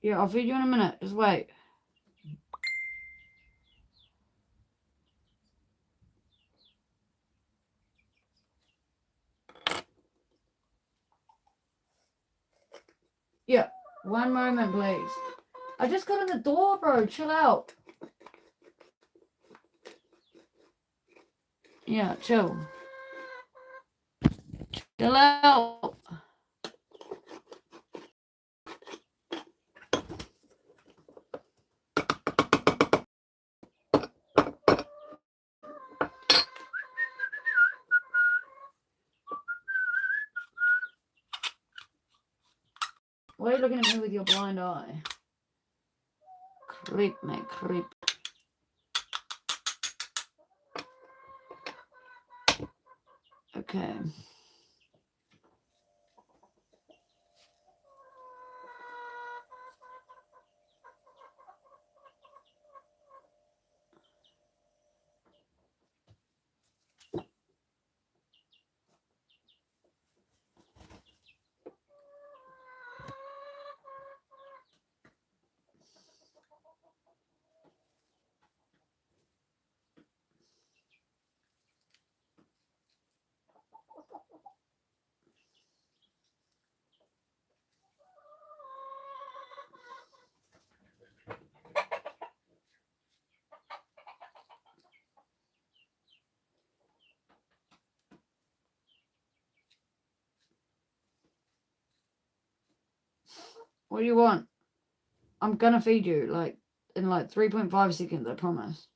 Yeah, I'll feed you in a minute. Just wait. Yeah, one moment, please. I just got in the door, bro. Chill out. Yeah, chill. Chill out. Why are you looking at me with your blind eye? Creep, mate, creep. Okay. What do you want? I'm gonna feed you, like, in like 3.5 seconds, I promise.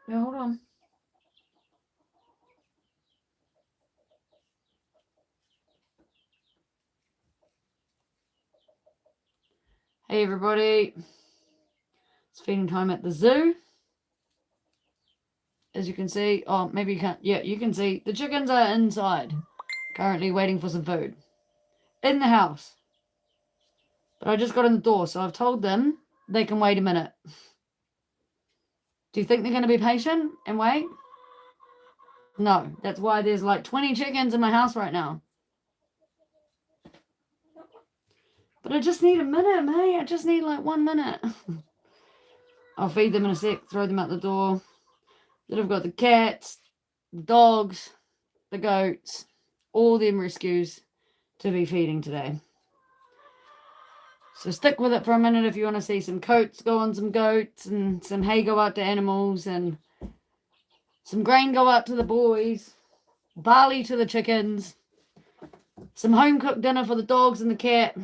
Yeah, hold on. Hey, everybody. It's feeding time at the zoo. As you can see, oh, maybe you can't. Yeah, you can see the chickens are inside, currently waiting for some food in the house. But I just got in the door, so I've told them they can wait a minute. Do you think they're going to be patient and wait? No, that's why there's like 20 chickens in my house right now. But I just need a minute, mate. I just need like 1 minute. I'll feed them in a sec, throw them out the door. Then I've got the cats, the dogs, the goats, all them rescues to be feeding today. So stick with it for a minute if you want to see some coats go on some goats and some hay go out to animals and some grain go out to the boys, barley to the chickens, some home-cooked dinner for the dogs and the cat.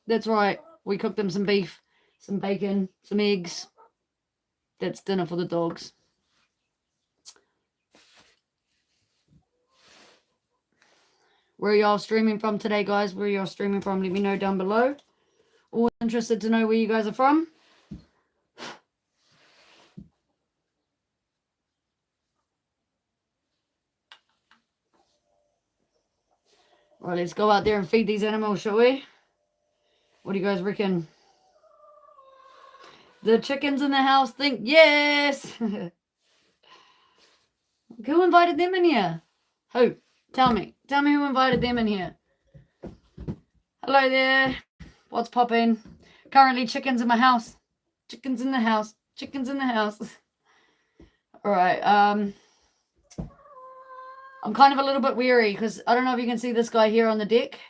That's right, we cooked them some beef, some bacon, some eggs. That's dinner for the dogs. Where are y'all streaming from today, guys? Where are y'all streaming from? Let me know down below. Always interested to know where you guys are from. Right, let's go out there and feed these animals, shall we? What do you guys reckon? The chickens in the house think yes. Who invited them in here? Who? Tell me. Tell me who invited them in here. Hello there. What's popping? Currently chickens in my house. Chickens in the house. Chickens in the house. Alright, I'm kind of a little bit weary because I don't know if you can see this guy here on the deck.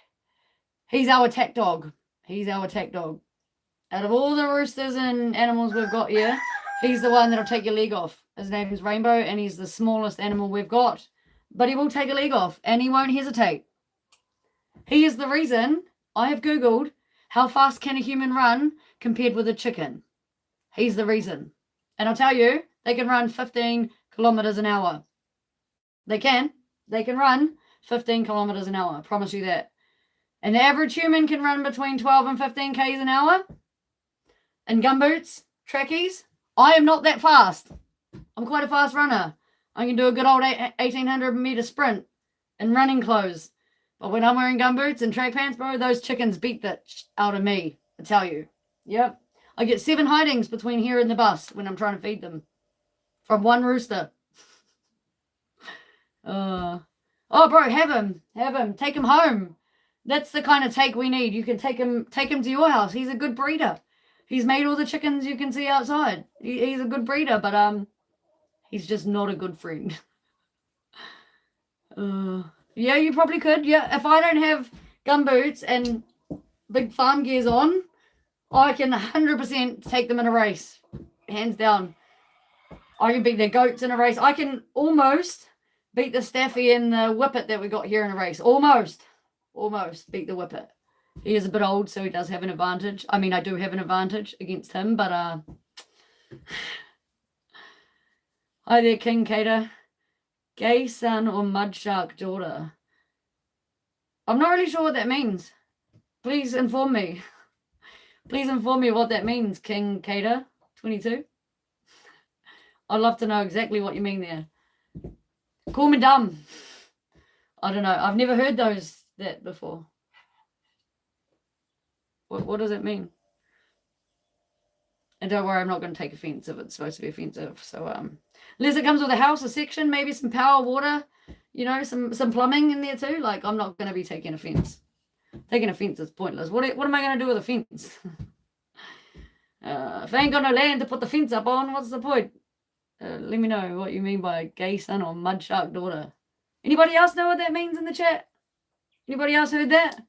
He's our attack dog. He's our attack dog. Out of all the roosters and animals we've got here, he's the one that'll take your leg off. His name is Rainbow, and he's the smallest animal we've got. But he will take a leg off, and he won't hesitate. He is the reason I have Googled how fast can a human run compared with a chicken. He's the reason. And I'll tell you, they can run 15 kilometers an hour. They can. They can run 15 kilometers an hour. I promise you that. And the average human can run between 12 and 15 k's an hour. In gumboots, trackies, I am not that fast. I'm quite a fast runner. I can do a good old 1800 meter sprint in running clothes. But when I'm wearing gumboots and track pants, bro, those chickens beat that out of me. I tell you. Yep. I get 7 hidings between here and the bus when I'm trying to feed them. From one rooster. Oh, bro, have him. Take him home. That's the kind of take we need. You can take him to your house. He's a good breeder. He's made all the chickens you can see outside. He's a good breeder, but he's just not a good friend. Yeah, you probably could. Yeah, if I don't have gumboots and big farm gears on, I can 100% take them in a race. Hands down. I can beat the goats in a race. I can almost beat the Staffy and the Whippet that we got here in a race. Almost beat the Whippet. He is a bit old, so he does have an advantage. I mean, I do have an advantage against him, but hi there, King Cater. Gay son or mud shark daughter? I'm not really sure what that means. Please inform me. Please inform me what that means, King Cater 22. I'd love to know exactly what you mean there. Call me dumb. I don't know. I've never heard that before. What does it mean? And don't worry, I'm not going to take offense if it's supposed to be offensive. So unless it comes with a house, a section, maybe some power, water, you know, some plumbing in there too. Like, I'm not going to be taking offense. Taking offense is pointless. What am I going to do with a fence? If I ain't got no land to put the fence up on, what's the point? Let me know what you mean by gay son or mud shark daughter. Anybody else know what that means in the chat? Anybody else heard that?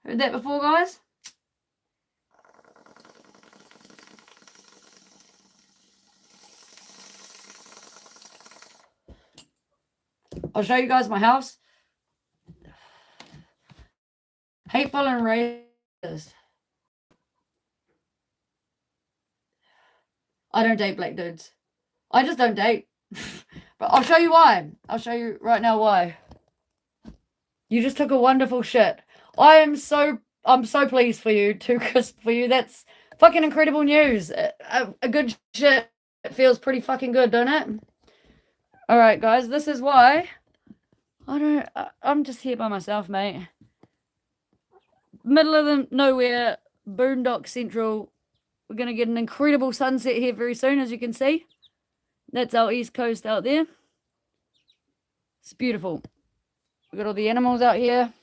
Heard that before, guys? I'll show you guys my house. Hateful and racist. I don't date black dudes. I just don't date. But I'll show you why. I'll show you right now why. You just took a wonderful shit. I'm so pleased for you, too crisp for you. That's fucking incredible news. A good shit feels pretty fucking good, don't it? All right, guys, this is why. I'm just here by myself, mate. Middle of the nowhere, Boondock Central. We're going to get an incredible sunset here very soon, as you can see. That's our east coast out there. It's beautiful. We've got all the animals out here.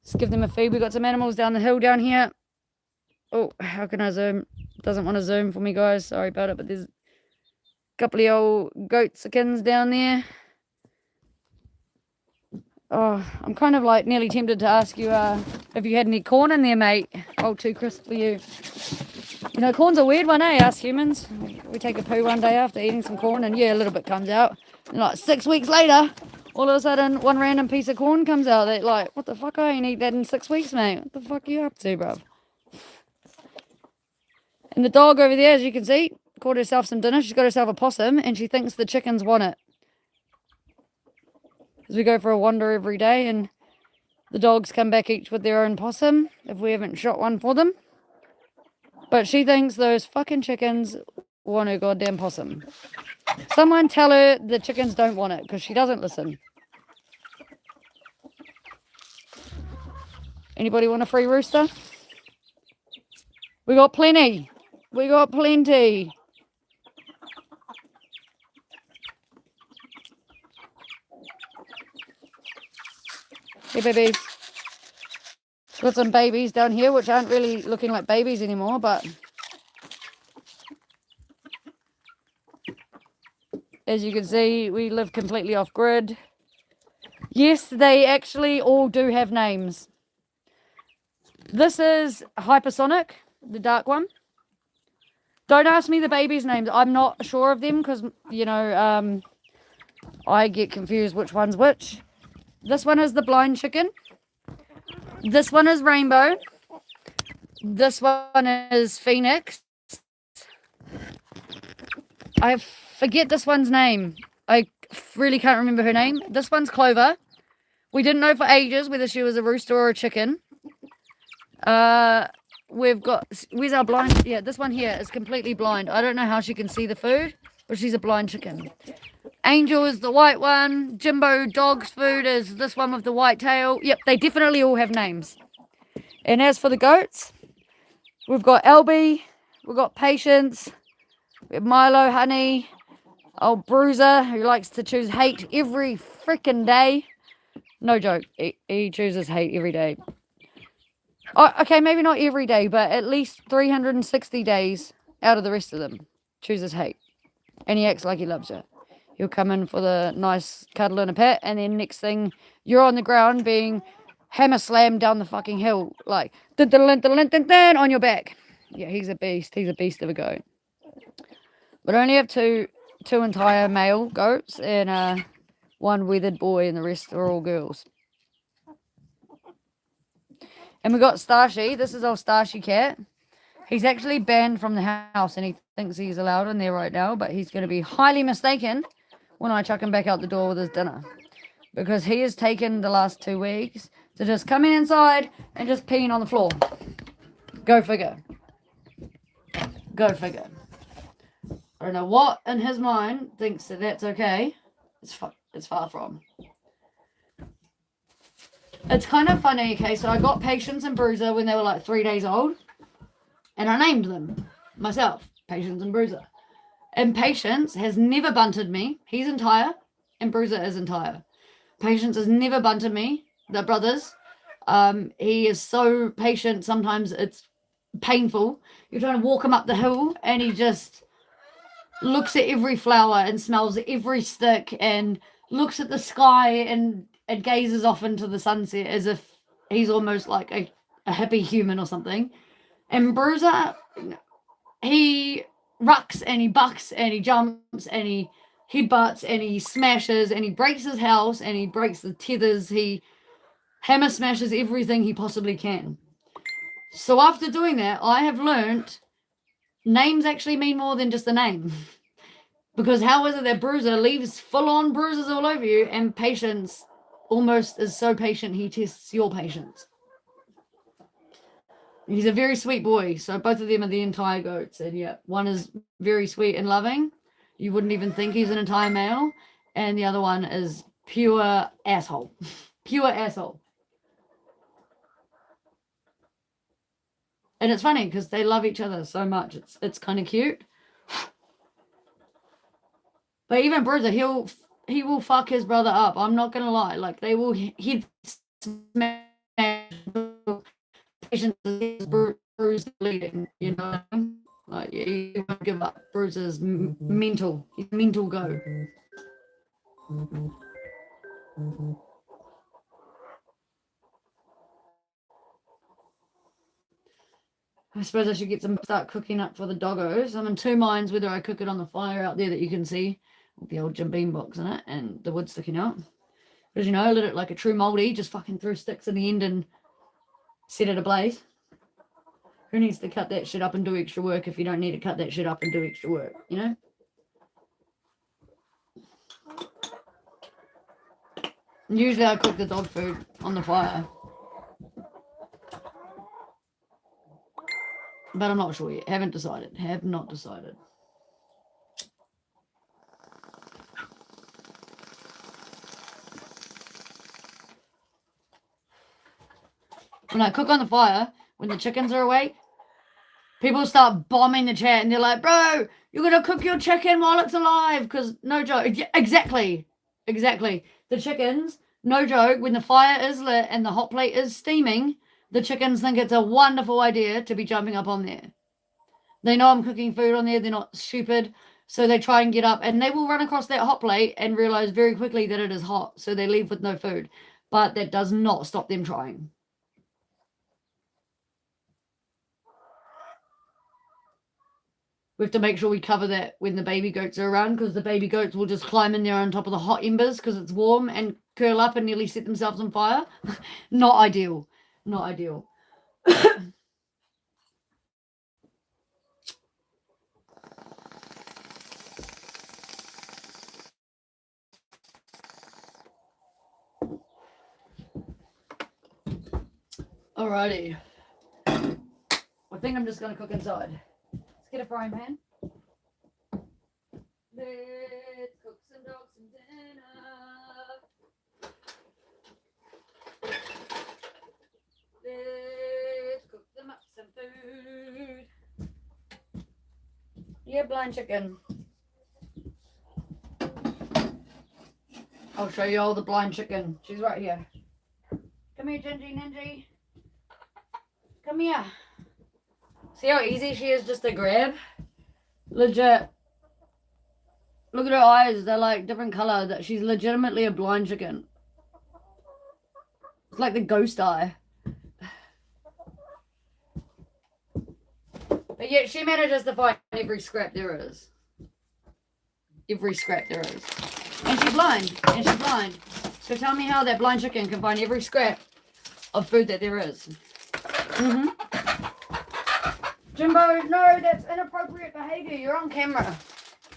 Let's give them a feed. We've got some animals down the hill down here. Oh, how can I zoom? Doesn't want to zoom for me, guys. Sorry about it, but there's a couple of old goatsikins down there. Oh, I'm kind of like nearly tempted to ask you if you had any corn in there, mate. Oh, too crisp for you. You know, corn's a weird one, eh, us humans? We take a poo one day after eating some corn, and yeah, a little bit comes out. And like 6 weeks later, all of a sudden, one random piece of corn comes out. They're like, what the fuck? I ain't eat that in 6 weeks, mate. What the fuck are you up to, bruv? And the dog over there, as you can see, caught herself some dinner. She's got herself a possum, and she thinks the chickens want it. Because we go for a wander every day, and the dogs come back each with their own possum if we haven't shot one for them. But she thinks those fucking chickens want her goddamn possum. Someone tell her the chickens don't want it, because she doesn't listen. Anybody want a free rooster? We got plenty. We got plenty. Hey, babies. Got some babies down here, which aren't really looking like babies anymore, but as you can see, we live completely off grid. Yes, they actually all do have names. This is Hypersonic, the dark one. Don't ask me the babies' names. I'm not sure of them because, you know, I get confused which one's which. This one is the blind chicken. This one is Rainbow. This one is Phoenix. I forget this one's name. I really can't remember her name. This one's Clover. We didn't know for ages whether she was a rooster or a chicken. We've got... Where's our blind... Yeah, this one here is completely blind. I don't know how she can see the food, but she's a blind chicken. Angel is the white one. Jimbo Dog's food is this one with the white tail. Yep, they definitely all have names. And as for the goats, we've got Albie, we've got Patience, we have Milo, Honey, Old Bruiser, who likes to choose hate every freaking day. No joke. He chooses hate every day. Oh, okay, maybe not every day, but at least 360 days out of the rest of them chooses hate. And he acts like he loves you. He'll come in for the nice cuddle and a pet, and then next thing, you're on the ground being hammer slammed down the fucking hill, like, on your back. Yeah, he's a beast. He's a beast of a goat. But I only have two entire male goats and one weathered boy, and the rest are all girls. And we got Starshy. This is old Starshy cat. He's actually banned from the house, and he thinks he's allowed in there right now, but he's going to be highly mistaken when I chuck him back out the door with his dinner. Because he has taken the last 2 weeks to just come inside and just peeing on the floor. Go figure. Go figure. I don't know what in his mind thinks that that's okay. It's far from. It's kind of funny, okay, so I got Patience and Bruiser when they were like 3 days old. And I named them myself, Patience and Bruiser. And Patience has never bunted me. He's entire, and Bruiser is entire. Patience has never bunted me. They're brothers. He is so patient. Sometimes it's painful. You're trying to walk him up the hill, and he just looks at every flower and smells every stick and looks at the sky and gazes off into the sunset as if he's almost like a hippie human or something. And Bruiser, he rucks and he bucks and he jumps and he headbutts and he smashes and he breaks his house and he breaks the tethers. He hammer smashes everything he possibly can. So after doing that, I have learnt names actually mean more than just a name. Because how is it that Bruiser leaves full-on bruises all over you, and Patience almost is so patient he tests your patience? He's a very sweet boy. So both of them are the entire goats. And yeah, one is very sweet and loving. You wouldn't even think he's an entire male. And the other one is pure asshole. Pure asshole. And it's funny because they love each other so much. It's kind of cute. But even Bruiser, he will fuck his brother up. I'm not gonna lie. Like they will he'd smash Patience Bruiser bleeding, you know. Like he won't give up. Bruiser's mental. He's mental go. I suppose I should start cooking up for the doggos. I'm in two minds whether I cook it on the fire out there that you can see with the old Jim Beam box in it and the wood sticking out. Because, you know, I lit it like a true mouldy, just fucking threw sticks in the end and set it ablaze. Who needs to cut that shit up and do extra work if you don't need to cut that shit up and do extra work, you know? Usually I cook the dog food on the fire. But I'm not sure yet. Haven't decided. Have not decided. When I cook on the fire, when the chickens are awake, people start bombing the chat and they're like, bro, you're going to cook your chicken while it's alive. Because, no joke. Exactly. The chickens, no joke, when the fire is lit and the hot plate is steaming, the chickens think it's a wonderful idea to be jumping up on there. They know I'm cooking food on there. They're not stupid. So they try and get up and they will run across that hot plate and realize very quickly that it is hot. So they leave with no food. But that does not stop them trying. We have to make sure we cover that when the baby goats are around, because the baby goats will just climb in there on top of the hot embers because it's warm and curl up and nearly set themselves on fire. Not ideal. Not ideal. Alrighty. I think I'm just going to cook inside. Let's get a frying pan. Let's cook some dogs some dinner. Let's cook them up some food. Yeah, blind chicken. I'll show you all the blind chicken. She's right here. Come here, Gingy Ningy. Come here. See how easy she is just to grab? Legit. Look at her eyes. They're like different color. That she's legitimately a blind chicken. It's like the ghost eye. But yet she manages to find every scrap there is. Every scrap there is. And she's blind. And she's blind. So tell me how that blind chicken can find every scrap of food that there is. Jimbo, no, that's inappropriate behavior. You're on camera.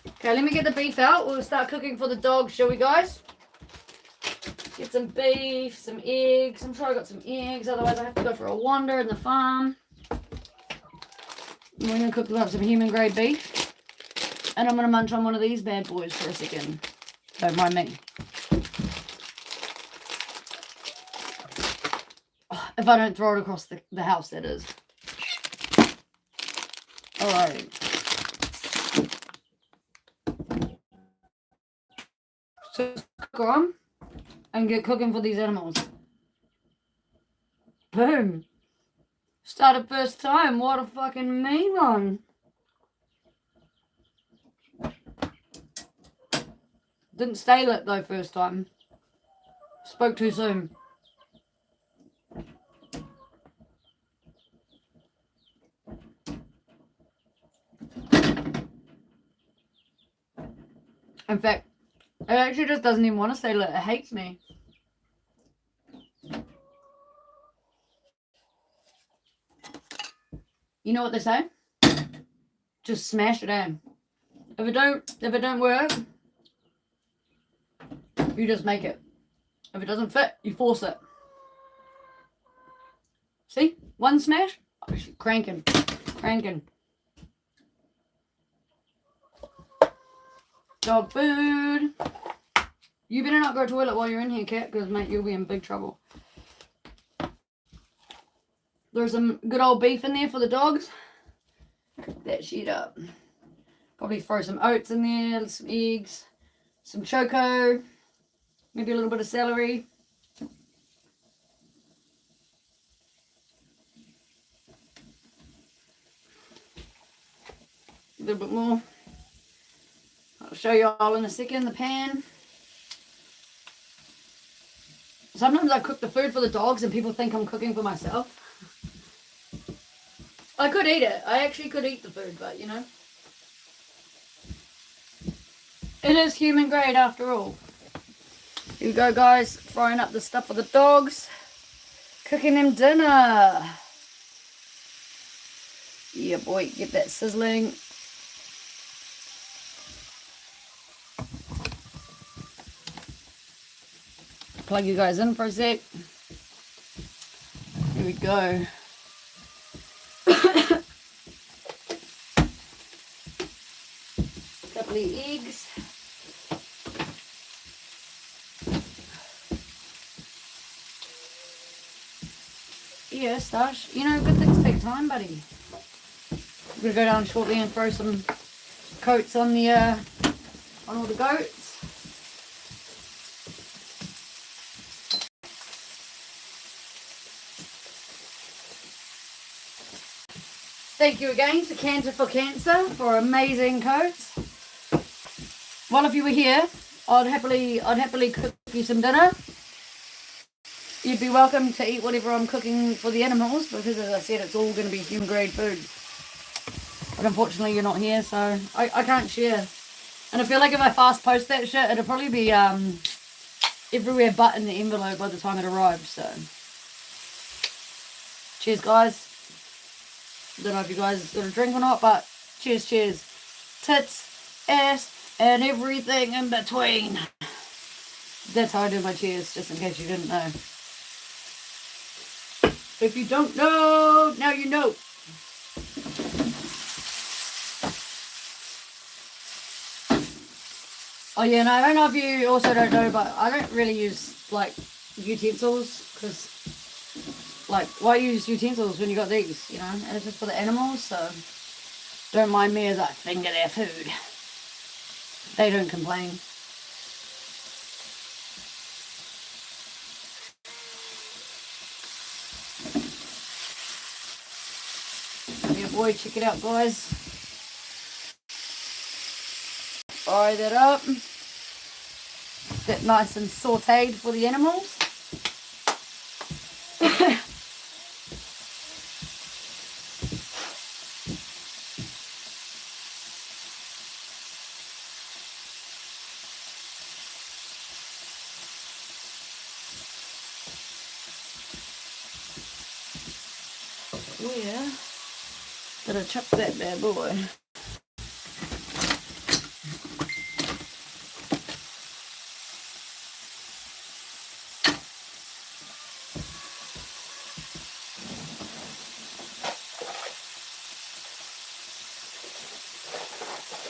Okay, let me get the beef out. We'll start cooking for the dogs, shall we, guys? Get some beef, some eggs. I'm sure I got some eggs. Otherwise, I have to go for a wander in the farm. We're going to cook up some human-grade beef. And I'm going to munch on one of these bad boys for a second. Don't mind me. Oh, if I don't throw it across the house, that is. Alright. So cook on and get cooking for these animals. Boom. Started first time. What a fucking mean one. Didn't stay lit though first time. Spoke too soon. In fact, it actually just doesn't even want to stay lit. It hates me. You know what they say? Just smash it in. If it don't work, you just make it. If it doesn't fit, you force it. See? One smash, cranking. Dog food. You better not go to the toilet while you're in here, cat, because, mate, you'll be in big trouble. There's some good old beef in there for the dogs. Cook that shit up. Probably throw some oats in there, some eggs, some choco, maybe a little bit of celery. A little bit more. I'll show you all in a second, the pan. Sometimes I cook the food for the dogs and people think I'm cooking for myself. I could eat it. I actually could eat the food, but you know. It is human grade after all. Here we go, guys. Frying up the stuff for the dogs. Cooking them dinner. Yeah, boy. Get that sizzling. Plug you guys in for a sec. Here we go. Couple of eggs. Yeah, Stash. You know, good things take time, buddy. I'm gonna go down shortly and throw some coats on the on all the goats. Thank you again to Cancer for Cancer for amazing coats. Well, if you were here, I'd happily cook you some dinner. You'd be welcome to eat whatever I'm cooking for the animals because, as I said, it's all going to be human grade food. But unfortunately, you're not here, so I can't share. And I feel like if I fast post that shit, it'll probably be everywhere but in the envelope by the time it arrives. So, cheers, guys. Don't know if you guys got a drink or not, but cheers. Tits, ass, and everything in between. That's how I do my cheers, just in case you didn't know. If you don't know, now you know. Oh yeah, and I don't know if you also don't know, but I don't really use like utensils because, like, why use utensils when you got these, you know? And it's just for the animals, so don't mind me as I finger their food. They don't complain. boy. Check it out, guys. Fry that up. Get nice and sauteed for the animals. Oh yeah. Gotta chop that bad boy.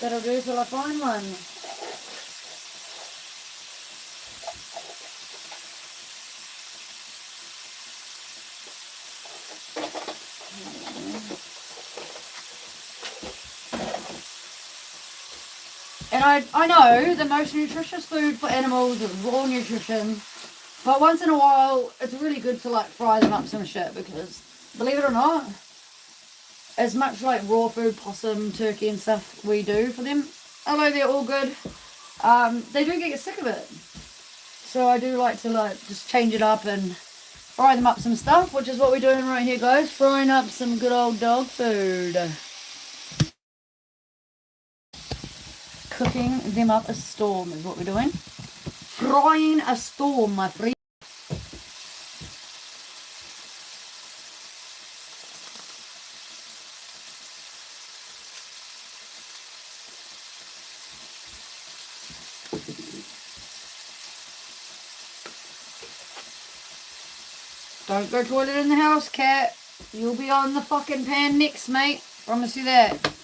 That'll do till I find one. And I know the most nutritious food for animals is raw nutrition, but once in a while it's really good to like fry them up some shit, because believe it or not, as much like raw food, possum, turkey and stuff we do for them, although they're all good, they do get sick of it. So I do like to just change it up and fry them up some stuff, which is what we're doing right here, guys. Frying up some good old dog food. Cooking them up a storm is what we're doing. Frying a storm, my friend. Don't go toilet in the house, cat. You'll be on the fucking pan next, mate. Promise you that.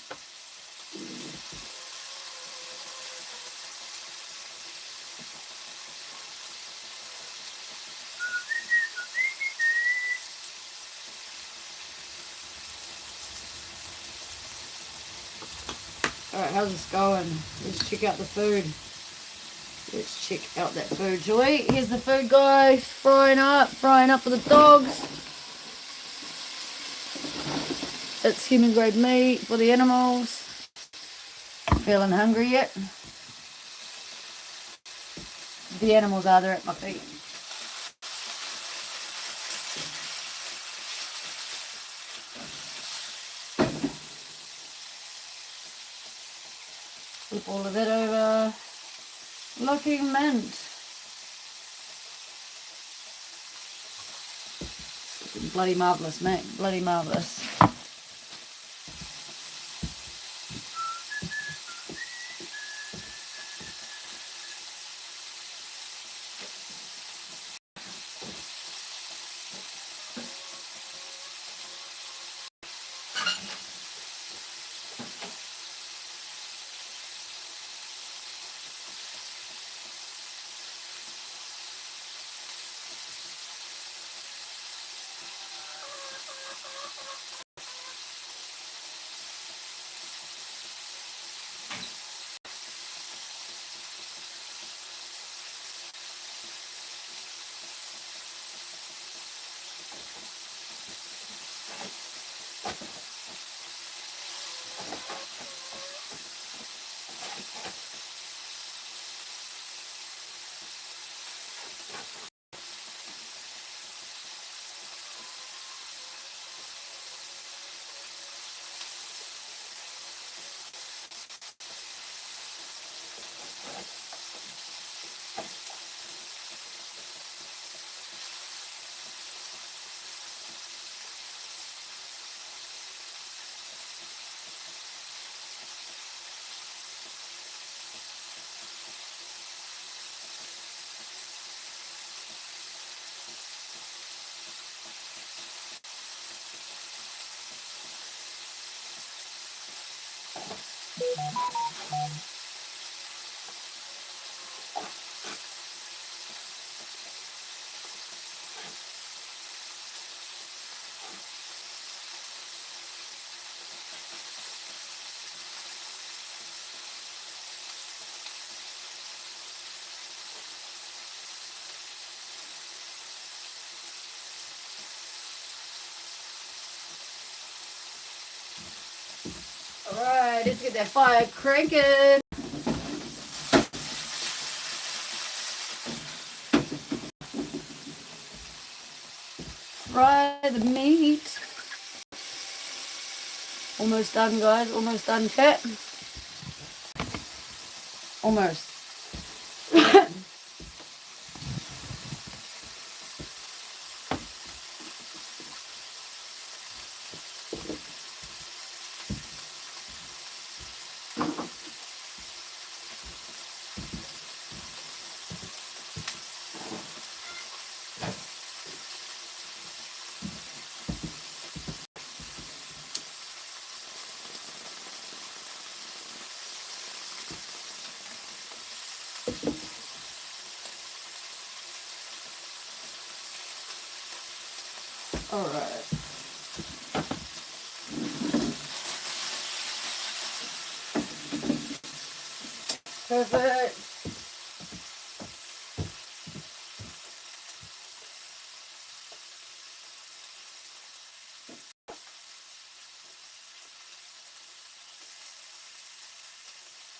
Alright, how's this going? Let's check out the food. Let's check out that food, shall we? Here's the food, guys. Frying up for the dogs. It's human grade meat for the animals. Feeling hungry yet? The animals are, they're at my feet. Flip all of that over. Looking mint. Looking bloody marvellous, mate. Bloody marvellous. Alright, let's get that fire cranking. Fry the meat. Almost done, guys. Almost done, chat. Almost. Alright. Perfect.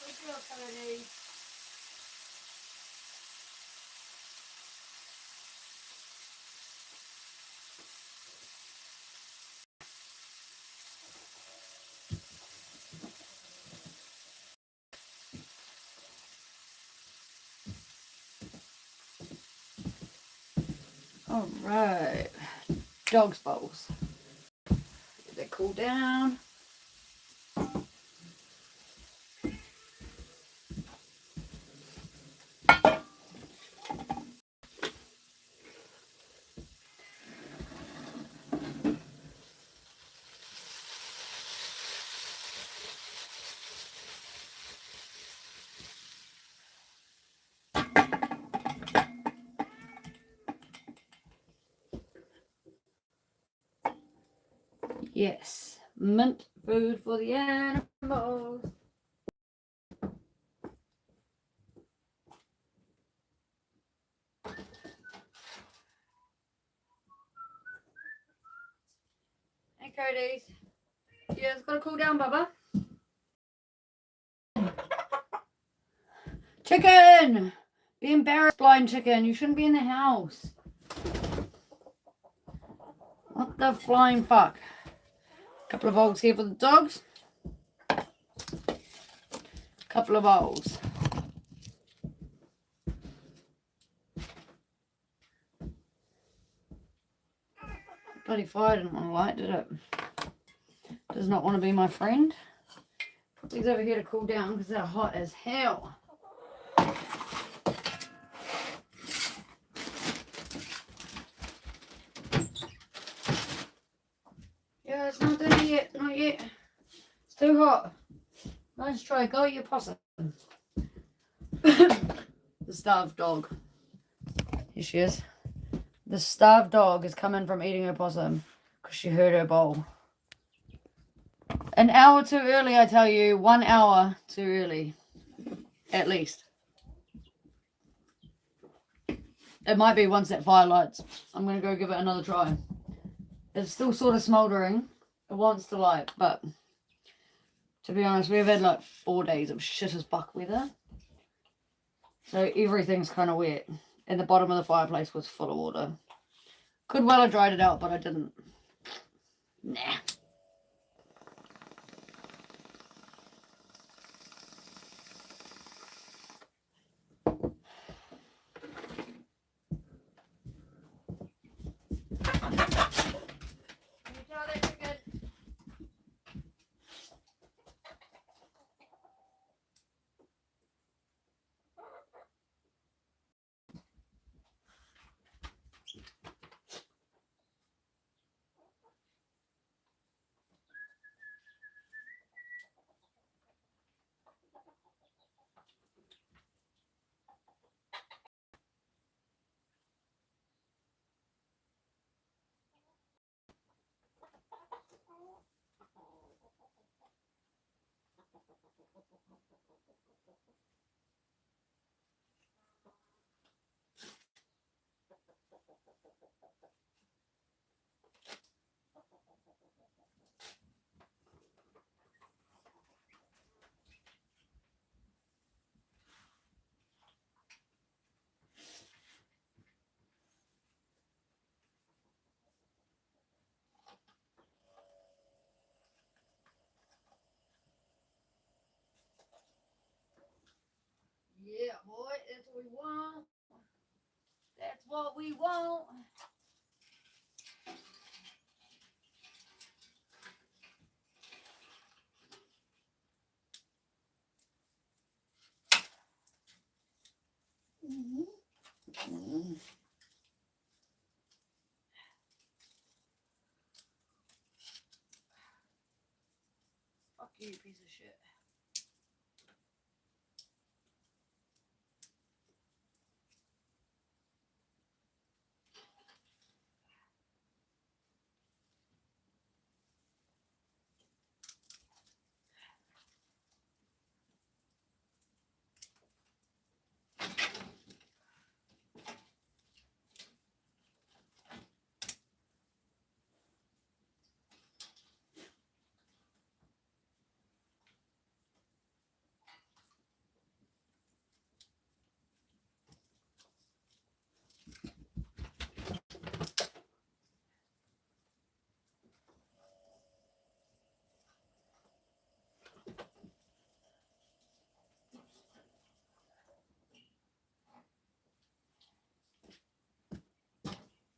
Good job, Cody. Alright. Dog's bowls. Let that cool down. Yes, mint food for the animals. Hey, Cody's. Yeah, it's got to cool down, Bubba. Chicken! Be embarrassed, blind chicken. You shouldn't be in the house. What the flying fuck? Couple of bowls here for the dogs. Couple of bowls. Bloody fire didn't want to light, did it? Does not want to be my friend. Put these over here to cool down because they're hot as hell. Yeah, it's not done yet. Not yet. It's too hot. Nice try. Go eat your possum. The starved dog. Here she is. The starved dog is coming from eating her possum because she heard her bowl. An hour too early, I tell you. 1 hour too early. At least. It might be once that fire lights. I'm going to go give it another try. It's still sort of smouldering. It wants to light, but to be honest, we've had like 4 days of shit as fuck weather. So everything's kind of wet. And the bottom of the fireplace was full of water. Could well have dried it out, but I didn't. Nah. Yeah, boy, that's what we want. That's what we want. Fuck you, piece of shit.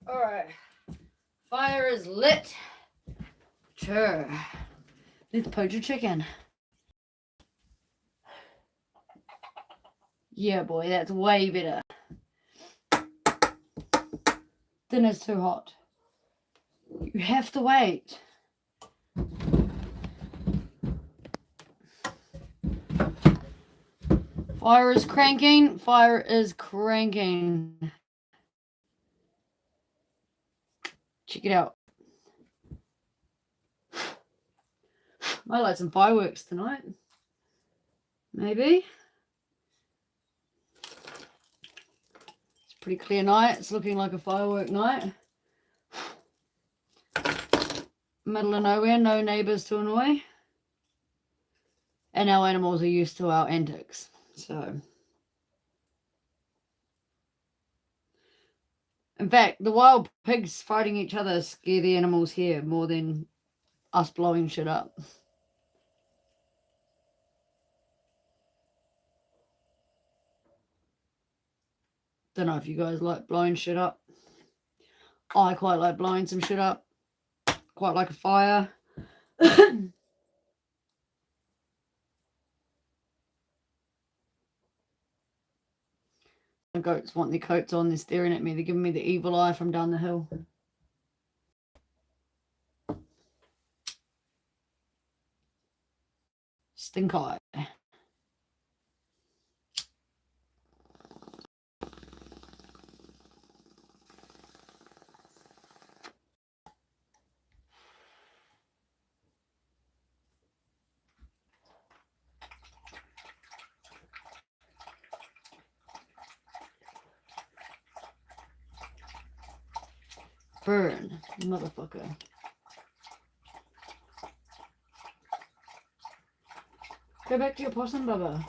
Alright. Fire is lit. Sure. Let's poach a chicken. Yeah, boy, that's way better. Dinner's too hot. You have to wait. Fire is cranking. Fire is cranking. Check it out. Might light some fireworks tonight. Maybe. It's a pretty clear night. It's looking like a firework night. Middle of nowhere, no neighbours to annoy. And our animals are used to our antics. So, in fact, the wild pigs fighting each other scare the animals here more than us blowing shit up. Don't know if you guys like blowing shit up. I quite like blowing some shit up. Quite like a fire. The goats want their coats on. They're staring at me. They're giving me the evil eye from down the hill. Stink eye. Burn, motherfucker. Go back to your possum, Bubba.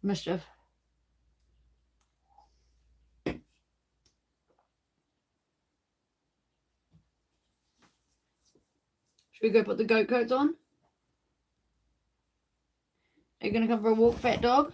Mischief. Should we go put the goat coats on? Are you going to come for a walk, fat dog?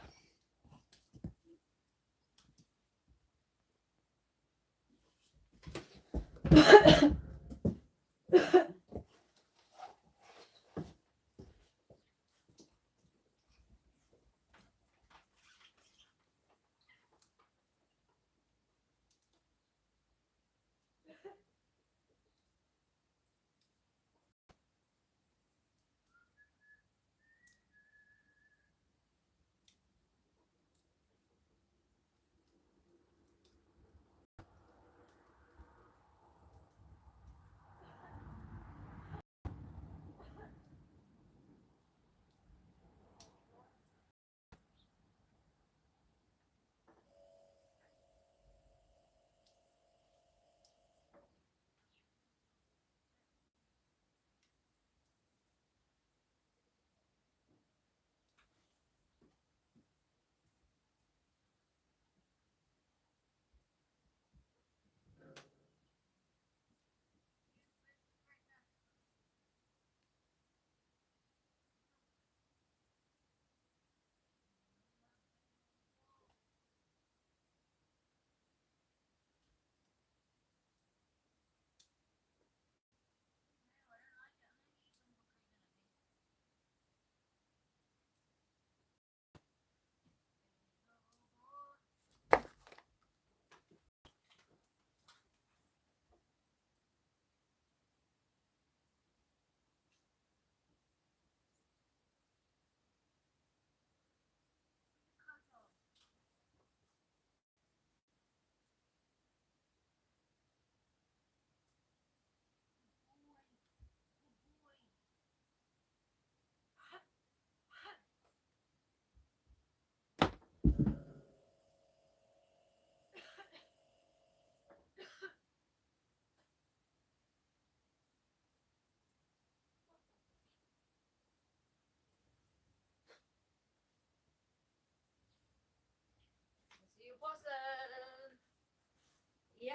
Yeah.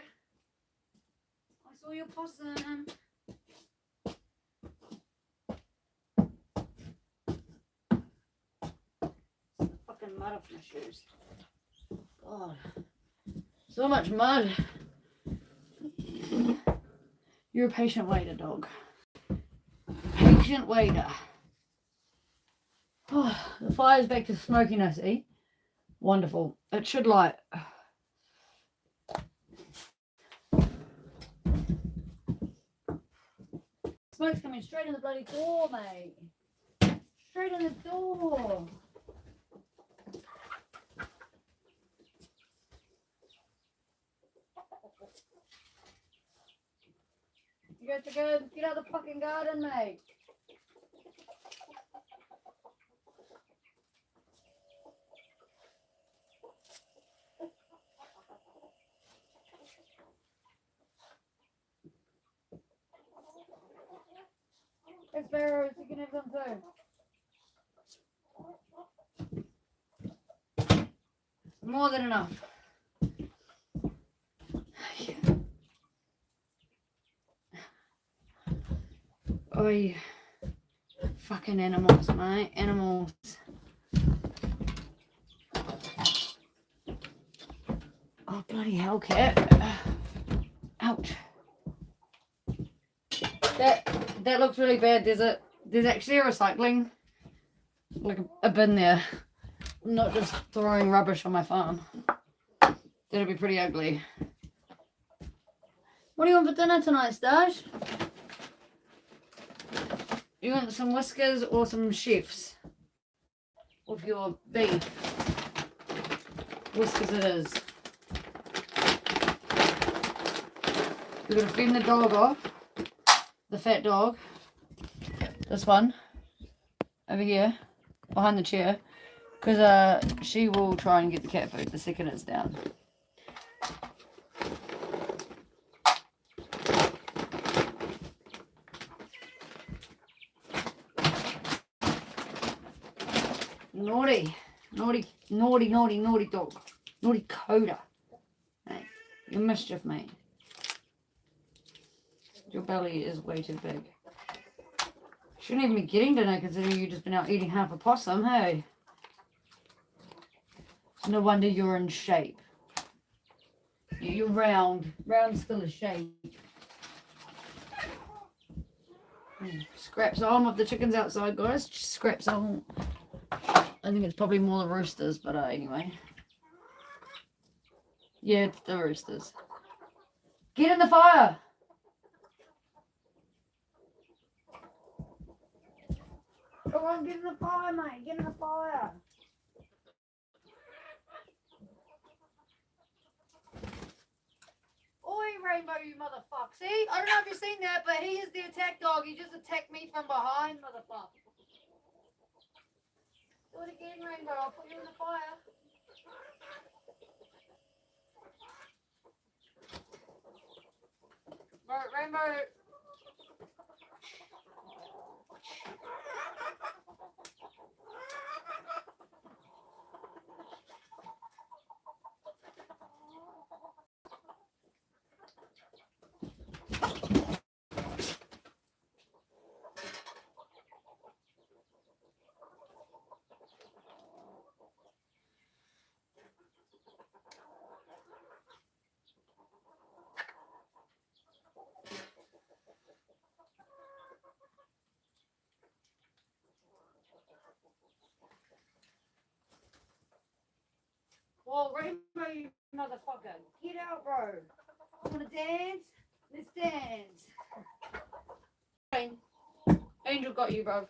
I saw your possum. Fucking mud off my shoes. God. So much mud. You're a patient waiter, dog. Patient waiter. Oh, the fire's back to smoking, I see. Wonderful. It should light. Smoke's coming straight in the bloody door, mate. Straight in the door. You got to go get out of the fucking garden, mate. There's sparrows, you can have them too. More than enough. Oi. Fucking animals, mate. Animals. Oh, bloody hell, cat. Ouch. That looks really bad. There's actually a recycling, like a bin there. I'm not just throwing rubbish on my farm. That'd be pretty ugly. What do you want for dinner tonight, Stash? You want some whiskers or some chefs? With your beef? Whiskers it is. We're going to fend the dog off. The fat dog. This one. Over here. Behind the chair. Because she will try and get the cat food the second it's down. Naughty. Naughty dog. Naughty coda. Hey, you mischief, mate. Your belly is way too big. Shouldn't even be getting dinner considering you've just been out eating half a possum, hey? No wonder you're in shape. You're round. Round still a shape. Scraps on of the chickens outside, guys. Just scraps on. I think it's probably more the roosters, but anyway. Yeah, it's the roosters. Get in the fire! Come on, get in the fire, mate. Get in the fire. Oi, Rainbow, you motherfucker. See? I don't know if you've seen that, but he is the attack dog. He just attacked me from behind, motherfucker. Do it again, Rainbow. I'll put you in the fire. Rainbow. Well, Rainbow, you motherfucker. Get out, bro. You wanna dance? Let's dance. Angel got you, bro.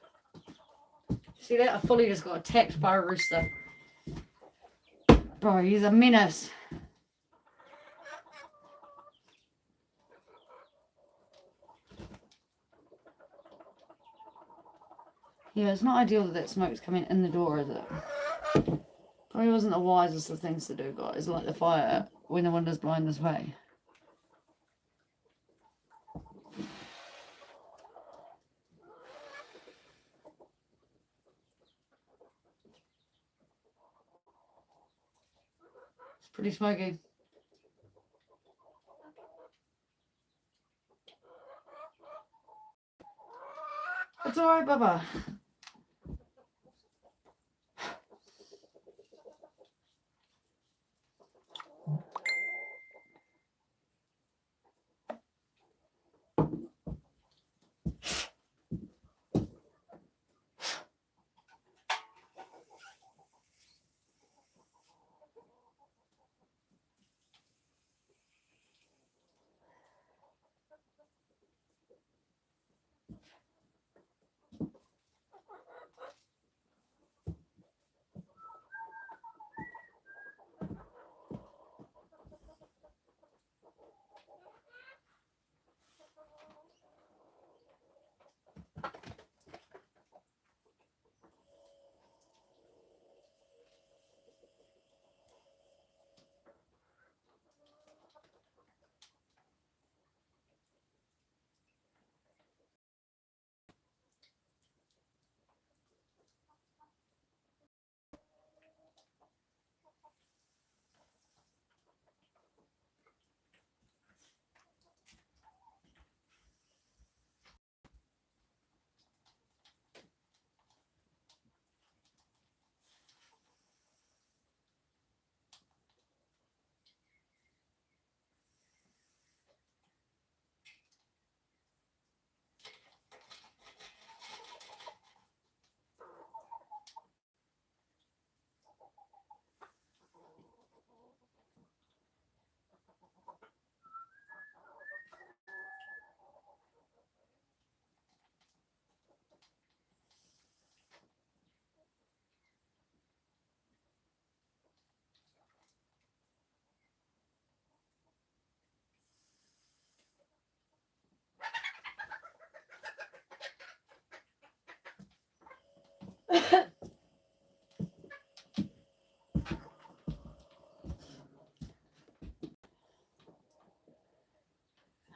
See that? I fully just got attacked by a rooster. Bro, he's a menace. Yeah, it's not ideal that smoke's coming in the door, is it? Probably wasn't the wisest of things to do, guys. Like the fire when the window's blowing this way. It's pretty smoky. all right, Bubba.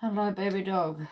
Hello, baby dog.